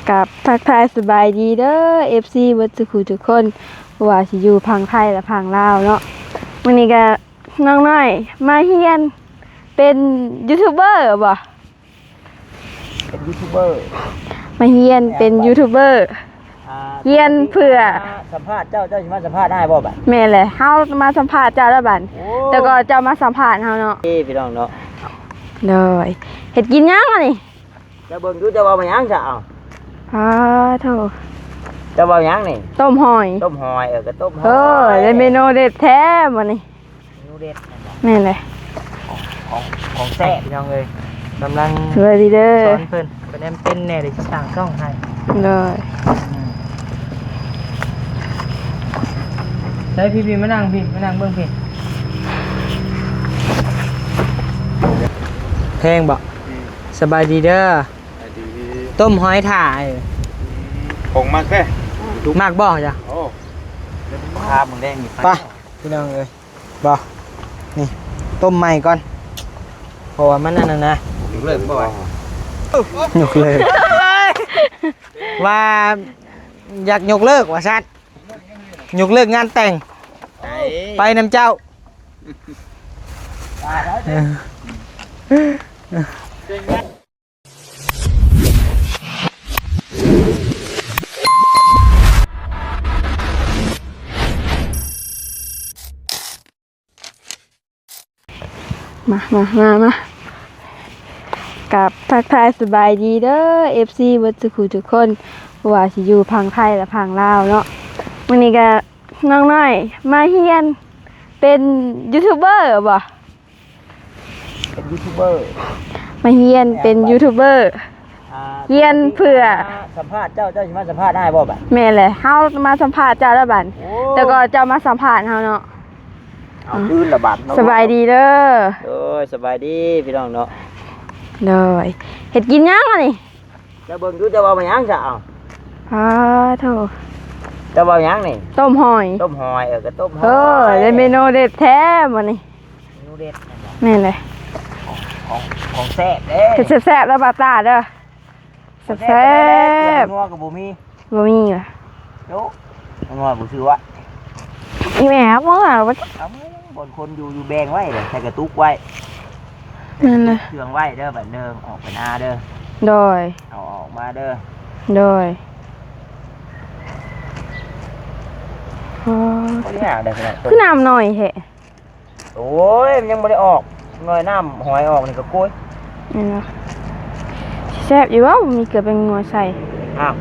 กับทักทายสบายดีเด้อ FC วัดสุขุทุกคนว่าสิอยู่พังไทยและพังลาวเนาะวันนี้ก็น้องน้อยมาเฮียนเป็นยูทูบเบอร์บ่เป็นยูทูบเบอร์มาเฮียนเป็นยูทูบเบอร์เฮียนเพื่อสัมภาษณ์เจ้าสิมาสัมภาษณ์ได้บ่บัดแม่นแหละเฮามาสัมภาษณ์เจ้าแล้วบัดแต่ก็เจ้ามาสัมภาษณ์เฮาเนาะพี่น้องเนาะเลยเฮ็ดกินยังอ่ะนี่จะเบิ่งดูจะว่ามันยังจะเอาโธ่จะว่ายังนี่ต้มหอยก็ต้มหอยได้เมนูเด็ดแท้มื้อนี้เมนูเด็ดแม่นเลยของแซ่บพี่น้องเอ้ยกำลังสวัสดีเด้อสอนเพิ่นเป็นแน่ได้สั่งกล้องให้เลยได้พี่มานั่งเบิ่งพี่เพลงบ่สบายดีเด้อต้มหอยถ่ายผงมากแค่มากบ่จ้ะโอ้ภาพมึงแดงนี่ไปพี่น้องเอ้ยบ่นี่ต้มใหม่ก่อนเพราะว่ามันนั่นนะยกเลิกบ่ยกเลิกว่าอยากยกเลิกว่าซัดยกเลิกงานแต่งไปนำเจ้ามากับทักทายสบายดีเด้อ FC วัดสุขุทุกคนว่าสิอยู่พังไทยและพังลาวเนาะวันนี้ก็น้องน้อยมาเฮียนเป็นยูทูบเบอร์บ่เป็นยูทูบเบอร์มาเฮียนเป็นยูทูบเบอร์เฮียนเพื่อสัมภาษณ์เจ้าสิมาสัมภาษณ์ได้บ่บัดแม่นเลยเฮามาสัมภาษณ์เจ้าแล้วบัดแต่ก็เจ้ามาสัมภาษณ์เฮาเนาะเอาคืนละบาดเนาะสบายดีเด้อสบายดีพี่น้องเนาะเลยเฮ็ดกินยังอ่ะนี่จะเบิ่งดูจะว่ามันยังจะเอาโธ่จะว่ายังนี่ต้มหอยก็ต้มหอยได้เมนูเด็ดแท้มื้อนี้เมนูเด็ดแม่นเลยของแซ่บเด้เฮ็ดแซ่บๆแล้วบาตาเด้อแซ่บนัวกับบ่มีว่ะโยนัวบ่ซื้อวะอีแม่บ่อ่ะว่าเอาบนคนอยู่แบงไว้เด้อใส่กระตุกไว้นั่นเลยเครื่องไว้เด้อบัดเดิมออกไปหน้าเด้อโดยเอาออกมาเด้อโดยคือน้ำหน่อยแฮะโอ้ยมันยังไม่ได้ออกหน่อยน้ำหอยออกนี่ก็กล้วยนี่เนาะแซ่บอยู่ว่ามีเกลือเป็นนัวใส่อ้าว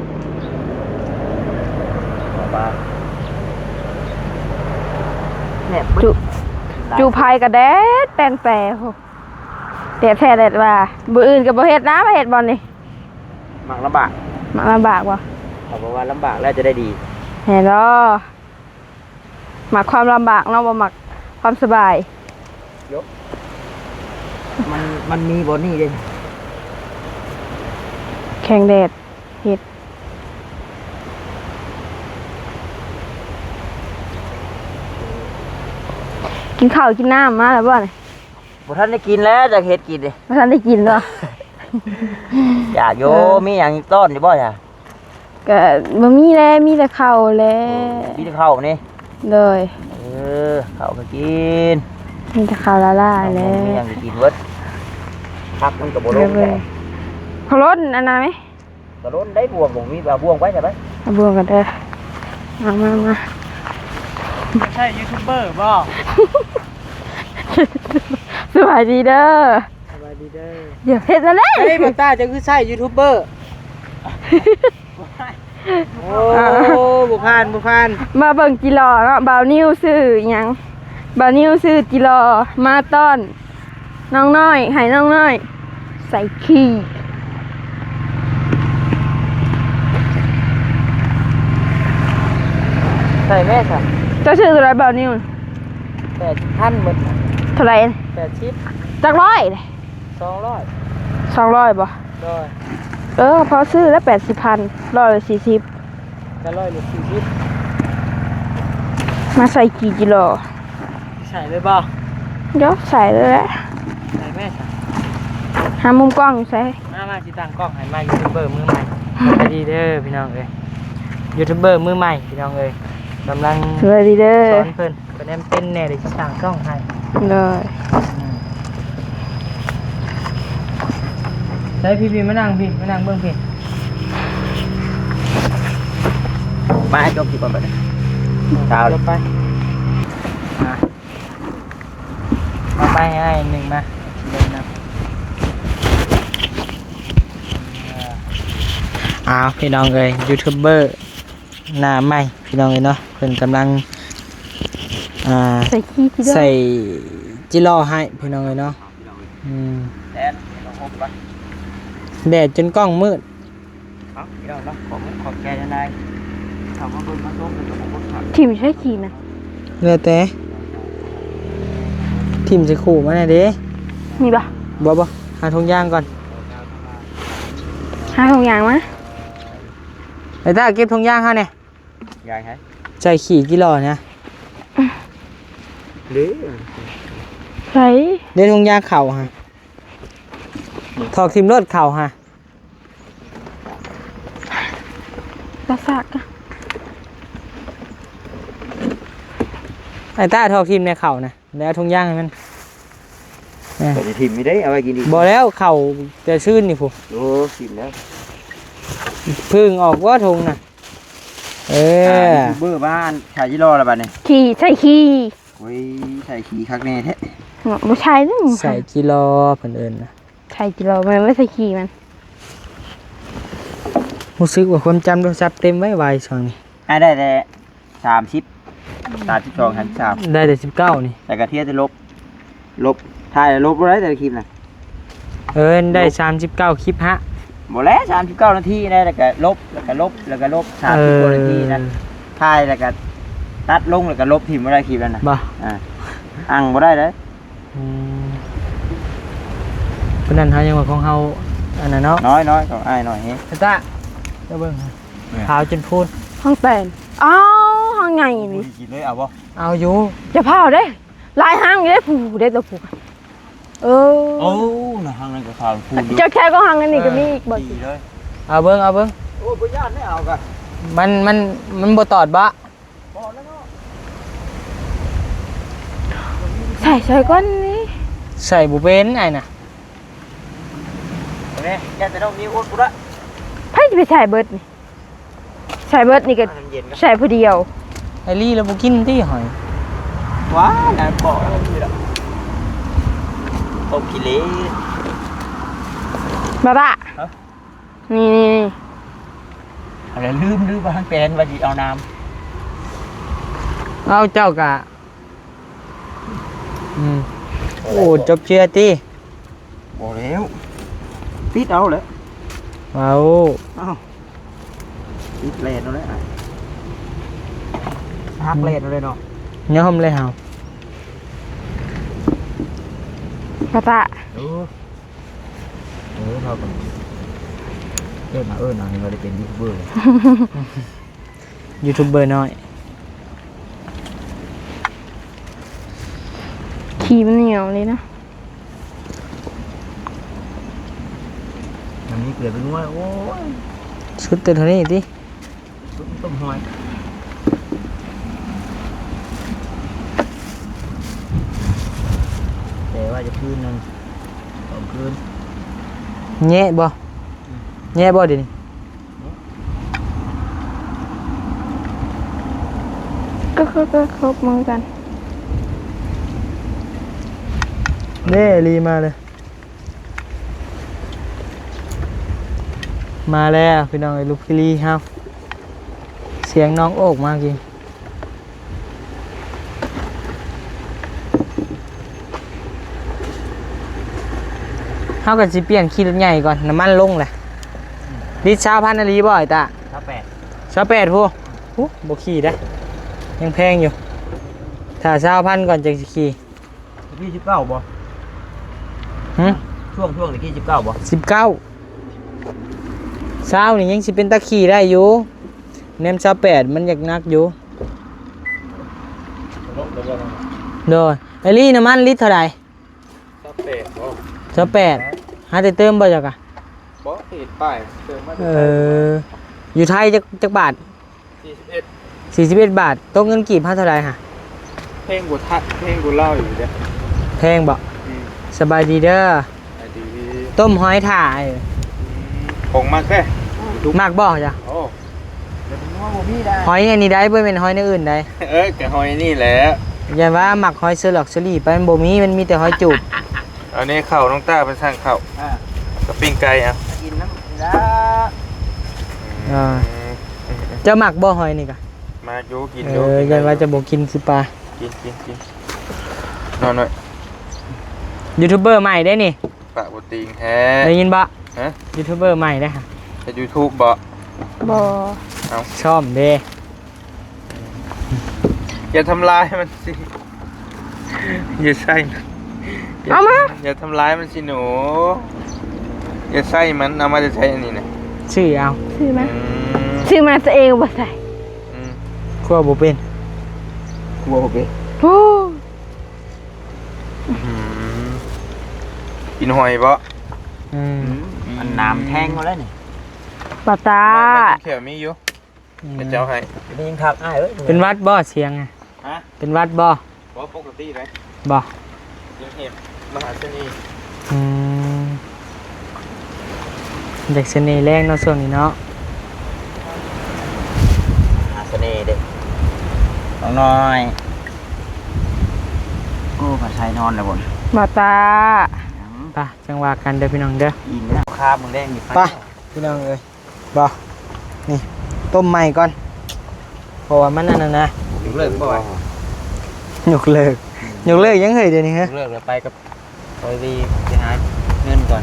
จูพายกระแดดแปลนแปรโหแต่แท้แดดว่าบ่อื่นกับบ่เฮ็ดนะบ่เฮ็ดบ่นี่มักลำบากบ่เขาบอกว่าลำบากแล้วจะได้ดีเห็นบ่มักความลำบากเนาะบ่มักความสบายยกมันมีบ่นี่เด้แข็งแดดเฮ็ดกินข้าวกินน้ำมาแล้วบ่นี่บ่ทันได้กินแล้วจะเฮ็ดกินดิบ่ทันได้กินเนาะอยากโยมีหยังต้อนอยู่บ่จ้ะก็บ่มีแล้วมีแต่ข้าวแล้วมีแต่ข้าวนี่เลยข้าวก็กินมีแต่ข้าวละลายแล้วมีหยังกินเบิดพักมันก็บ่ลงแล้วเขาลดอันนั้นมั้ยก็ลดได้บวงบ่มีบ่วงไว้ใช่มั้ยบวงกันเด้อมาไม่ใช่ยูทูบเบอร์บ่สวัสดีเด้อเดี๋ยวเฮ็ดอะไรเฮ้ยมันตาจะคือใช่ยูทูบเบอร์โอ้บุพานมาเบิ่งจิรอเนาะบ่าวนิ้วซื้อหยังบ่าวนิ้วซื้อจิรอมาต้อนน้องน้อยให้น้องน้อยใส่ขี้ใส่แม่ค่ะเจ้าชื่ออะไรบ่าวนิ้ว8,000หมดเท่าไหร่80จักร้อยเลย200บ่พอซื้อแล้ว80,000 140ก็140มาใส่กี่กิโลใส่เลยบ่ เดี๋ยวใส่เลยแหละใส่แม่ใส่ หามุมกล้องใส่มาสิตั้งกล้องให้มายูทูบเบอร์มือใหม่ สวัสดีเด้อพี่น้องเอ้ยยูทูบเบอร์มือใหม่พี่น้องเอ้ยกำลัง สวัสดีเด้อ สอนเพิ่นเป็นแน่ได้สั่งช่องให้ เลย ใช้พี่มานั่งพี่มานั่งเบื้องพี่ มาให้จบที่ก่อนไปเลย เช้าลงไปมาไปให้หนึ่งมาเดินนำพี่น้องเอ้ยยูทูบเบอร์หน้าใหม่พี่น้องเอ้ยเนาะเพิ่นกำลังใส่ขี้พี่ด้วย ใส่จิโร่ให้พี่น้องเอ้ยเนาะแดดเราพบปะ แดดจนกล้องมืด เอาพี่น้องเนาะขอแกจะได้ถามว่าเบิ่งมาส้มเป็นตัวของคนขับ ทีมใช้ขี้นะ เหลือแต่ทิมใส่ขู่มาหน่อยเด้ มีปะ บ่หาทงยางก่อน หาของอย่างมะ ไอ้ตาเก็บทงยางฮะเนี่ย ยายให้ ใส่ขี่กิโลนะ หรือ ใส่ เดินทงยางเข่าฮะถอกทิมรถเข่าฮะ กระซักอะ ไอ้ตาถอกทิมในเข่านะแล้วทงยางให้มัน แต่จะทิมไม่ได้เอาไว้กินดี บ่แล้วเข่าจะชื่นนี่ผู้ โอ้ทิมแล้ว พึ่งออกว่าทงนะยูทูบเบอร์บ้านชายยี่รอแล้วบ้านนี่ ขี้ใส่ขี้ โอ้ยใส่ขี้คักแน่แท้ ไม่ใช่นี่ ใส่กิโลเพิ่นเอิ้นนะ ใช่จิเราไม่ใส่ขี้มัน รู้สึกว่าความจำโทรศัพท์เต็มไว้ช่วงนี้ ได้แต่32หัน3 ได้แต่19นี่ แต่กระเทียมจะลบถ่ายลบบ่ได้แต่คลิปน่ะ ได้39คลิปฮะ บ่แล้ว39นาทีได้แล้วก็ลบ30กว่านาทีนั้นถ่ายแล้วก็ตัดลงแล้วก็ลบทิ่มบ่ได้คลิปนั้นน่ะ บ่ อังบ่ได้เด้อ เพราะนั้นเฮายังว่าของเฮาอันนั้นเนาะ น้อยของอ้ายน้อยเฮ้ ไอ้ตาเจ้าเบิ่งขาวจนพูด ห้องแต่นอ้าวห้องไงนี่ กินเลยเอาบ่ เอาอยู่ จะเผาได้ลายห้างอยู่ได้ผูได้ตัวผูโอ้น่ะทางนั้นก็ข่าวพูด เจ้าแค่ก็ห้างอันนี้ก็มีอีกบ่ ดีเลย เอาเบิ่ง โอ้บ่ญาติได้เอากะ มันบ่ตอดบะ บ่แล้วเนาะ ใส่ก้อนนี้ ใส่บ่เป็นไอ้น่ะ แม่ญาติจะต้องมีโอ๊ตกูละ ไพ่จะไปใส่เบิร์ดนี่ใส่เบิร์ดนี่ก็ เย็นก็ ใส่ผู้เดียว ไอ้ลี่แล้วบ่กินที่หอย ว้าน่ะบ่แล้วคือละต้มขี้เหร่ บ้านี่ อะไรลืมว่าทางแปลนว่าสิเอาน้ เอาเจ้ากะโอ้จบเชื่อติ ำบ่แล้วปิดเอาเลย เอา ปิดแลนเอาเลยหักแลนเอาเลยเนาะ ยอมเลยเฮา บ้า เท่ากันเอิ้นเอาให้เราได้เป็นยูทูบเบอร์ ยูทูบเบอร์น้อย ขี้มันเหนียวเลยนะ มันมีเกลือเป็นนัวโอ้ย ชุดเต็มเท่านี้ติ ต้มหอยแต่ว่าจะคืนนึง2คืน แย่บ่เดี๋ยวนี้ ก็ครบมือกัน เด้ลีมาเลย มาแล้วพี่น้องไอ้ลูกพี่ลีครับเสียงน้องโอกมากจริงเฮาก็สิเปลี่ยนขี่รถใหญ่ก่อนน้ำมันลงแหละลิตร20,000นาลีบ่ไอ้ตา 28พูบ่ขี่ได้ยังแพงอยู่ถ้า20,000ก่อนจังสิขี่ ที่19บ่ช่วงที่19บ่ 19เช้านี่ยังสิเป็นตะขี่ได้อยู่แนม28มันอยากนักอยู่โดยไอ้ลี่น้ำมันลิตรเท่าไหร่ 28บ่ 28หาแต่เติมบ่จักอะ บ่เ เห็นป้ายเติมมา อยู่ไทยจักบาท 41 41 บาทตกเงินกี่พันเท่าไหร่ฮะ เพลงกูทักเพลงกูเล่าอยู่เด้อ แพงบ่ อืม สบายดีเด้อ ไอ้ดี ต้มหอยถ่าย ของมากแค่ มากบ่จ้ะ โอ้ เดี๋ยวผมว่าบ่มีได้ หอยอันนี้ได้บ่เป็นหอยในอื่นได้ แกหอยนี่แหละ อย่าว่าหมักหอยเสือหลอกเสลี่ไปมันบ่มีมันมีแต่หอยจูบ อันนี้ข้าวน้องต้าเป็นสร้างข้าว อ่า กับปิ้งไก่อ่ะ กินน้ำแล้ว เจะหมักบ่หอยนี่กะ มาอยู่กินอยู่ ยันว่าจะบ่กินคือปลา กินนอนหน่อย ยูทูบเบอร์ใหม่ได้นี่ ปะบติงแท้ ได้ยินบ่ ฮะ ยูทูบเบอร์ใหม่ได้ค่ะ จะ YouTube บ่ บ่ ชอบเด้ อย่าทำลายมันสิอย่าใส่มัน เอามา อย่าทำร้ายมันสิหนูอย่าใส่มันเอามาจะใช้อันนี้นะ ชื่อเอา ซื้อมา อืม ซื้อมาตัวเองบ่ใส่ อืม ครัวบ่เป็น กลัวผมเอง โอ้ กินหอยบ่ อืม มันน้ำแทงมาแล้วนี่ ปาตา ไม่เขียวมีอยู่เดี๋ยวเจ้าให้ นี่ยังขับอ้ายเอ้ย เป็นวัดบ่เสียงอะ ฮะ เป็นวัดบ่ บ่ปกติเลย บ่ ยังเห็นมหาเสน่ห์ อืมเด็กเสน่ห์แรงเนาะช่วงนี้เนาะ หาเสน่ห์เด็กน้องน้อยโอ้ผัดไทยนอนเลยบ่น ปาตา ไปจังหวะกันเด้อพี่น้องเด้อ อินแล้วข้าวมึงแดงอยู่ ไปพี่น้องเอ้ยบ่นี่ต้มใหม่ก่อนเพราะว่ามันนั่นน่ะนะ เลิกบ่อย ยกเลิกยังเฮ้ยเดี๋ยวนี้ฮะ เลิกแล้วไปกับไปดีไปหาเงินก่อน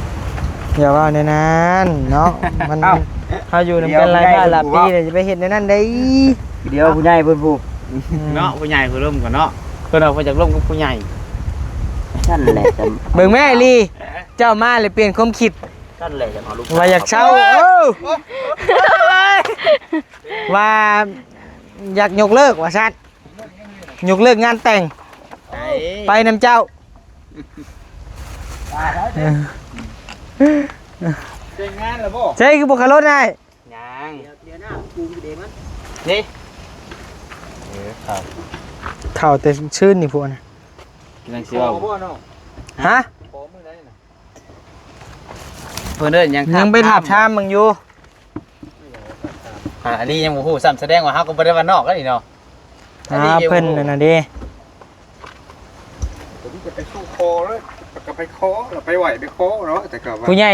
อย่าว่าในนั้นเนาะมัน เอ้า เขาอยู่นำกันหลายบ้านหลายปีเลยจะไปเห็นในนั้นได้ เดี๋ยวผู้ใหญ่เพิ่นพูด เนาะผู้ใหญ่เพิ่นร่วมกันเนาะเพิ่นเอาไปจากร่วมกับผู้ใหญ่ ท่านแหละจะ เบิ่งแม่ลีเจ้ามาเลยเปลี่ยนความคิด ท่านแหละจะเอาลูก ว่าอยากเช่าว่าอยากยกเลิกว่าซัดยกเลิกงานแต่งไปนำเจ้า เจ๊งงานแล้วบ่ ใช่คือบุคลรถได้ ยัง เดี๋ยวหน้ากูเด็กมัน นี่ เข่าแต่ชื่นนี่พวกนะ กำลัง ข สิ อ เว้า บ่เนาะ ฮะ ขอมื้อใดน่ะ เพิ่นเด้อยัง ยังไปถามชามมึงอยู่ อันนี้ยังบ่ฮู้ซ้ำแสดงว่าเฮาก็บ่ได้ว่านอกกันนี่เนาะ เพิ่นนั่นน่ะเด้ ผมจะไปสู้คอเลยก็ไปคอแล้วไปไหวไปคอเนาะแต่ก็ว่า ผู้ใหญ่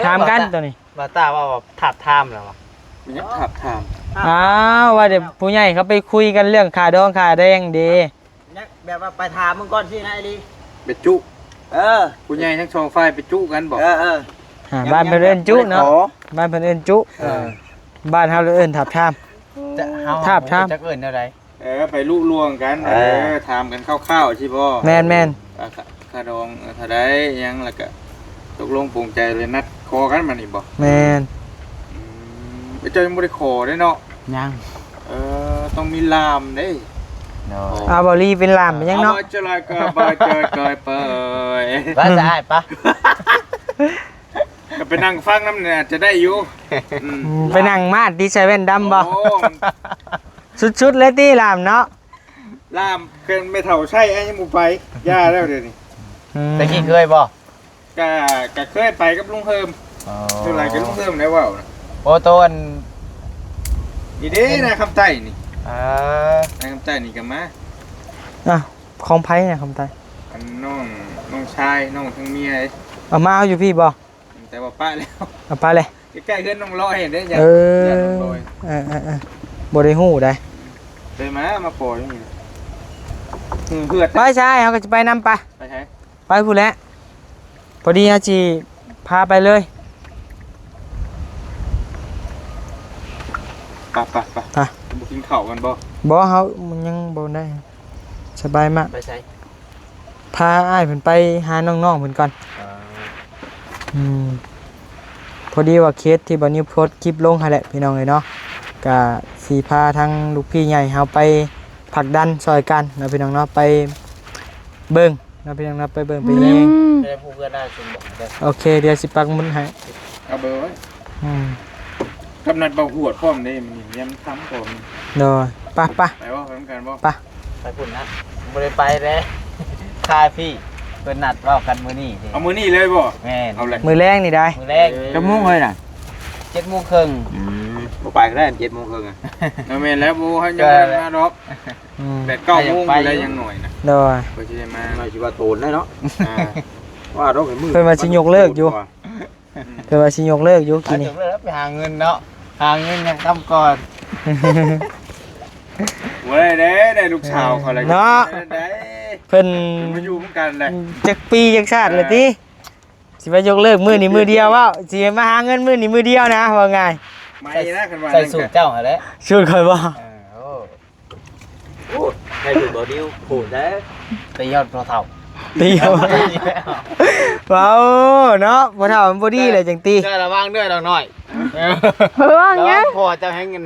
ถามกันตัวนี้ ว่าตาว่าถาบทามแล้วว่ะ มันยังขับถาม อ้าวว่าเดี๋ยวผู้ใหญ่เขาไปคุยกันเรื่องขาดองขาแดงเด้ เนี่ยแบบว่าไปถามมึงก่อนสินะไอ้ลี ไปจุ เออ ผู้ใหญ่ทั้งสองฝ่ายไปจุกันบอก เออ บ้านเพิ่นเอิ้นจุเนาะบ้านเพิ่นเอิ้นจุบ้านเฮาเอิ้นทับทาม จะเฮา ทาบทาม จักเอิ้นแนวใด ไปลุลวงกันถามกันคร่าวๆใช่ป่ะ แม่น คาดองถ้าได้ยังแล้วก็ตกลงปรุงใจเลยนัดคอกันมานี่บอก แม่น ไปเจอยังไม่ได้คอได้เนาะ ยัง ต้องมีลามเด้ เนาะ อาบอลีเป็นลามเป็นยังเนาะ จะลอยก็บาเจอเกยเปย ว่าจะอ้ายปะ ก็ไปนั่งฟังน้ำเนี่ยจะได้อยู่ ไปนั่งมาดดีใส่แว่นดำบ่ โอ้ สุดๆเลยตีลามเนาะ ลามเกินไม่เท่าใช่ไอ้ยังมูไปย่าแล้วเดี๋ยวนี้ ตะกี้เคยบ่ ก็เคยไปกับลุงเฮิมเท่าไหร่กับลุงเฮิมได้ว่า โอ้โตอัน นี่เด้นะคำใต้นี่ เ นะคำใต้นี่กันมา อ่ะของไผ่เนี่ยคำไทย อันน้องชายน้องทั้งเมีย เอามาเอาอยู่พี่บ่ แต่ว่าป้าแล้ว เอาไปเลย ใกล้ๆเพื่อนน้องลอยเห็นได้ยัง เอ ยั อน น้องลอย บ่ได้ฮู้ได้ ไปมาปล่อยอย่างนี้เพื่อน ไปใช่เขาก็จะไปนำไป ไปใช้ ไปพูดแล้วพอดีอาจีพาไปเลย ไปบุกินข้าวกันบ่ บ่เฮามันยังบ่ได้สบายมาก ไปใส่ พาอ้ายเพิ่นไปหาน้องๆเพิ่นก่อนพอดีว่าเคสที่บ่นิวโพสต์คลิปลงหั่นแหละพี่น้องเอ้ยเนาะก็สิพาทั้งลูกพี่ใหญ่เฮาไปผลักดันซอยกันนะพี่น้องเนาะไปเบิ่งนะพี่น้องเนาะไปเบิ่งไปแยง ได้ผู้เพื่อนได้สมบอกได้ โอเคเดี๋ยวสิปักหมุนให้ เอาเบอร์ไว้ กำนัดเบาหวดพร้อมได้มันย้ำซ้ำก่อน โดยไป ไปว่าพร้อมกันบ่ ไปพุ่นนะบ่ได้ไปเลยค่าพี่เพิ่นนัดเว้ากันมื้อนี้ เอามือนี่เลยบ่ แม่น เอาเลย มือแรงนี่ได้ มื้อแรก จะมุ่งเลยน่ะ 7:30 บ่ไปก็ได้7:30นอ่ะ เอาแม่นแล้วบ่ให้ยังมาดอกแต่9:00 นได้ยังหน่อยนะ โดย เพื่อจะได้มา มาสิว่าโตนได้เนาะ อ่า ว่าดอกให้มือ เพิ่นว่าสิยกเลิกอยู่เพิ่นว่าสิยกเลิกอยู่ อั กิ น น นี้ นี่ ไปหาเงินเนาะหาเงินยังทํก่อน เว้ยได้ลูกสาวเขาเลยได้ เพิ่น มาอยู่เหมือนกันเลย จักปีจักชาติเลยติสิไปยกเลิกมื้อนี้มื้อเดียวเว้าสิมาหาเงินมื้อนี้มื้อเดียวนะว่าไง ไม่นะคันว่า ใส่สูตรเจ้าหั่นแหละ ช่วยค่อยบ่ โอ้ ให้ดูบ่ดิวโหดเด้ ตียอดพอเฒ่า ตีเอาเว้าเนาะบ่เท่ามันบ่ดีเลยจังตี ได้ระวังด้วยดอกน้อย เฮ้ยว่าไง พอเจ้าให้เงิน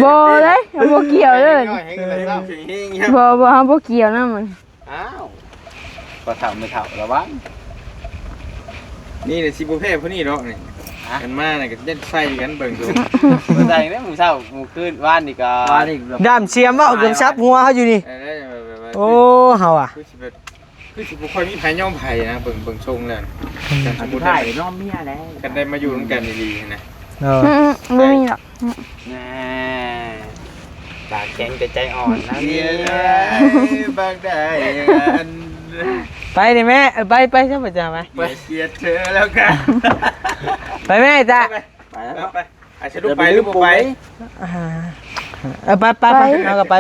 บ่เลยบ่เกี่ยวเลย ให้เงินเจ้า บ่เฮาบ่เกี่ยวนํมัน อ้าวพอเฒ่าไม่เฒ่าระวัง นี่เนี่ยสิบุเพพวกนี้เนาะนี่กันมาเนี่ยก็เล่นไส้กันเบิ่งดู มื้อใดเนี่ยมื้อเช้ามื้อคืนว่านนี่ก็ ว่านี่ ด้ามเสียมเว้าเกือบซับหัวเขาอยู่นี่โอ้เฮาอ่ะ คือสิบุค่อยมีไผย่อมไผนะเบิ่งชงแล้ว อันสุดท้ายน้อมเมียแล้ว กันได้มาอยู่ร่วมกันดีๆนะ เออ บ่มีหรอก แน่ปากแข็งแต่ใจอ่อนนะ เนี่ เนี่ย บางได้อัน ไปดิแม่ไปซะบ่จ้าไหม เกลียดเธอแล้วกัน ไปแม่จ้า ไปแล้ว ไปอาจจะดูไปหรือบ่ไป ไปเอาก็ไป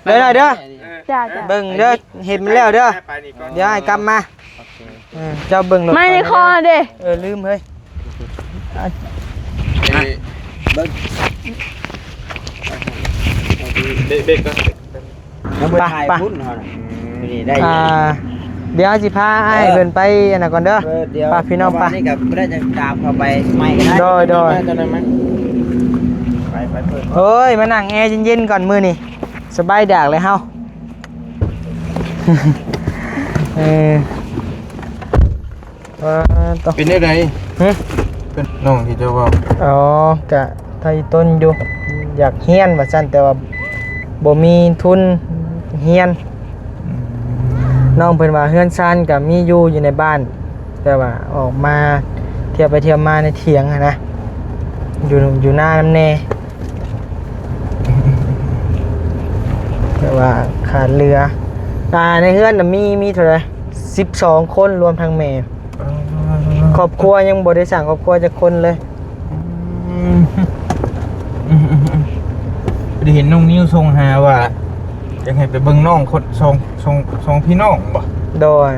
เด้อ จ้า เบิ่งเด้อเห็นมันแล้วเด้อเดี๋ยวให้กลับมาเจ้าเบิ่งรถ ไม่ในคอเด้ ลืมเฮ้ย เด็กๆก็ ยังบ่ถ่ายพุ่นเฮาน่ะนี่ได้ เดี๋ยวสิพาอ้ายเพิ่นไปอันน่ะก่อนเด้อ เดี๋ยว ป้าพี่น้องป้า นี่ก็บ่ได้จะตามเข้าไปไม่ก็ได้ โดย จะได้ไหม ไปเพิ่น เฮ้ยมานั่งแอร์เย็นๆก่อนมื้อนี่สบายดากเลยเฮาต้อง เป็นได้ไงเป็นน้องที่เจ้าว่า อ๋อกะไทยต้นอยู่อยากเฮียนว่าซั่นแต่ว่าบ่มีทุนเฮียนน้องเพิ่นว่าเฮือนซ่านก็มีอยู่ในบ้าน แต่ว่าออกมาเที่ยวไปเที่ยวมาในเถียงนะอยู่หน้าน้ำแน่แต่ว่าขาดเรือในเฮือนน่ะมีเท่าไหร่12 คนรวมทั้งแม่ครอบครัวยังบ่ได้สั่งครอบครัวจักคนเลย ได้เห็นน้องนิ้วทรงหาว่ายังให้ไปเบิ่งน้องคนทรงพี่น้องบ่ โดย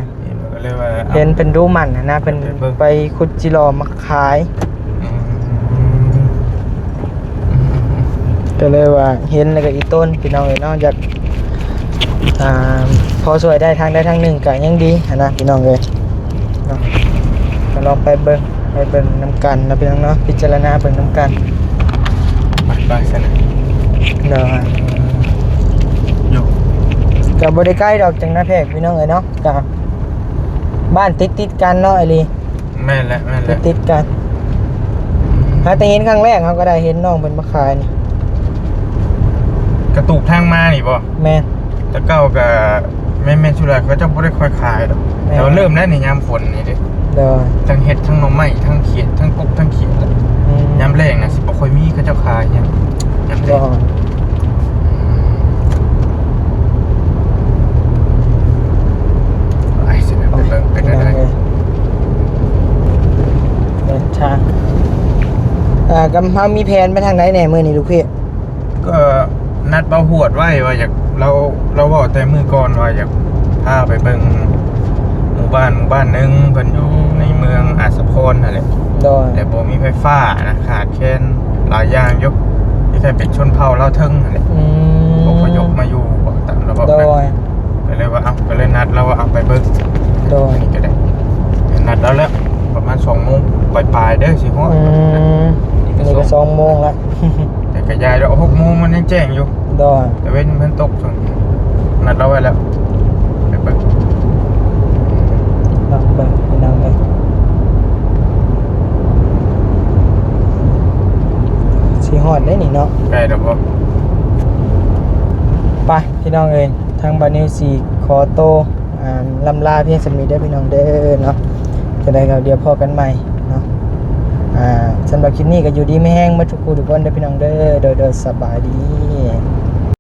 ก็เลยว่า เห็นเป็นดูหมันนะเป็นไปขุดจิรอมาขายก็เลยว่าเห็นแล้วก็อีต้นพี่น้องเนาะอยากพอสวยได้ทางได้ทางหนึ่งก็ยังดีนะพี่น้องเลยเนาะก็ลองไปเบิ่งน้ำกันนะพี่น้องเนาะพิจารณาเบิ่งน้ำกัน ไปซะนะ เนาะ อยู่ กับบริใกล้ดอกจังนะแพกพี่น้องเอ้ยเนาะกับบ้านติดกันเนาะไอ้ลี แม่นแล้ว ติดกันหาแต่เห็นครั้งแรกเขาก็ได้เห็นน้องเป็นมาขายนี่ กระตุกทางมานี่บ่ แม่น แต่เก้าก็แม่ชุดแรกก็จะบ่ได้ค่อยขายดอกแต่เริ่มแล้วนี่ยามฝนนี่เด้ เด้อ ทั้งเห็ดทั้งหน่อไม้ทั้งเขียดทั้งกบทั้งเขียดยามแรงน่ะสิบ่ค่อยมีเขาเจ้าขายยามแร ก็ งไอ้สิไปเบิ่งเป็น พี่น้อง ได้ เอ้ยเดินทางกำเฮามีแผนไปทางไหนแหน่มื้อนี้ลูกพี่ ก็นัดเบาหวดไว้ว่าอยากเราบอกแต่มือก่อนว่าอยากพาไปเบิ่งหมู่บ้านหนึงเพิ่นอยู่ในเมืองอาสะพรนั่นแหละ โดย แต่บ่มีไฟฟ้านะขาดแคลนหลายอย่างยกที่แค่เป็นชนเผ่าเล่าเทิงนั่นแหละอพยพมาอยู่บ่ตามระบบ โด นั้น ย ก็เลยว่าก็เลยนัดเราว่าเอาไปเบิ่ง โดย นี่ก็ได้นัดแล้วประมาณ2 โมงปลายๆเด้อสิฮอด นี่ก็2 โมงแล้ว แต่ก็ยายแล้ว6 โมงมันยังแจ้งอยู่ โดย แต่เว้นมันตกช่วงนัดเราไว้แล้วไปเบิ่ง ลองเบิ่งพี่น้องเอ้ย สิฮอดได้นี่เนาะ ใกล้แล้วบ่ ไปพี่น้องเอ้ยทางบานิวสีขอโตลำลาเพียงสมีได้อพี่น้องเด้อเนาะจะได้เราเดี๋ยวพอกันใหม่เนาะสำหรับคลิปนี้ก็อยู่ดีไม่แห้งมาทุกคนทุกคนเด้อพี่น้องเด้อโดยสบายดี